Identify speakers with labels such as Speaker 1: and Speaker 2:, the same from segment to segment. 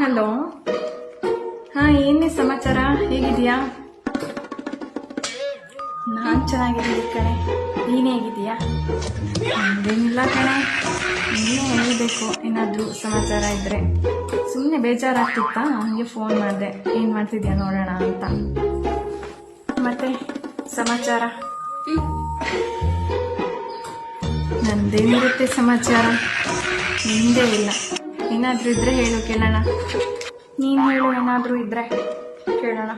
Speaker 1: Hello. ಹಾಂ, ಏನೇ ಸಮಾಚಾರ? ಹೇಗಿದೆಯಾ? ನಾನು ಚೆನ್ನಾಗಿದ್ದೀನಿ ಕಣೆ. ನೀನು ಹೇಗಿದೆಯಾ? ಅದೇನಿಲ್ಲ ಕಣೆ, ನೀನೇ ಹೇಳಬೇಕು ಏನಾದರೂ ಸಮಾಚಾರ ಇದ್ದರೆ. ಸುಮ್ಮನೆ ಬೇಜಾರಾಗ್ತಿತ್ತಾ, ಹಂಗೆ ಫೋನ್ ಮಾಡಿದೆ. ಏನು ಮಾಡ್ತಿದ್ಯಾ ನೋಡೋಣ ಅಂತ. ಮತ್ತೆ ಸಮಾಚಾರ? ನಂದೇನಿರುತ್ತೆ ಸಮಾಚಾರ, ನಿಂದೇ ಇಲ್ಲ. ಏನಾದರೂ ಇದ್ದರೆ ಹೇಳು ಕೇಳೋಣ. ನೀನು ಹೇಳು, ಏನಾದರೂ ಇದ್ದರೆ ಕೇಳೋಣ.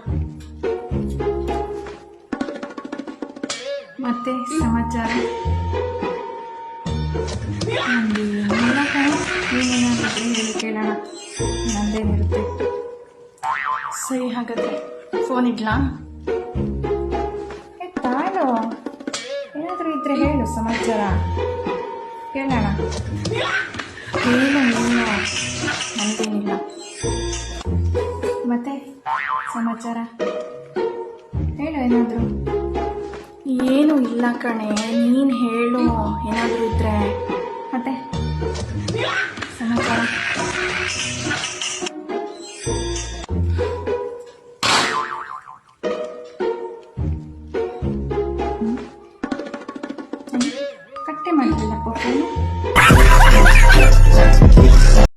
Speaker 1: ಮತ್ತೆ ಸಮಾಚಾರ? ನಂದೇನಿಲ್ಲ ಕಣೆ, ನೀನೇನಾದರೂ ಇದ್ದರೆ ಹೇಳು ಕೇಳೋಣ. ನಂದೇನಿರುತ್ತೆ. ಸರಿ, ಹಾಗಾದರೆ ಫೋನ್ ಇಡ್ಲಾ? ತಾಳು, ಏನಾದರೂ ಇದ್ದರೆ ಹೇಳು ಸಮಾಚಾರ ಕೇಳೋಣ. ಏನು ನೀನು, ನಂದೇನಿಲ್ಲ. ಮತ್ತೆ ಸಮಾಚಾರ ಹೇಳು ಏನಾದರೂ. ಏನೂ ಇಲ್ಲ ಕಣೆ, ನೀನು ಹೇಳು ಏನಾದರೂ ಇದ್ದರೆ. ಮತ್ತೆ ಸಮಾಚಾರ?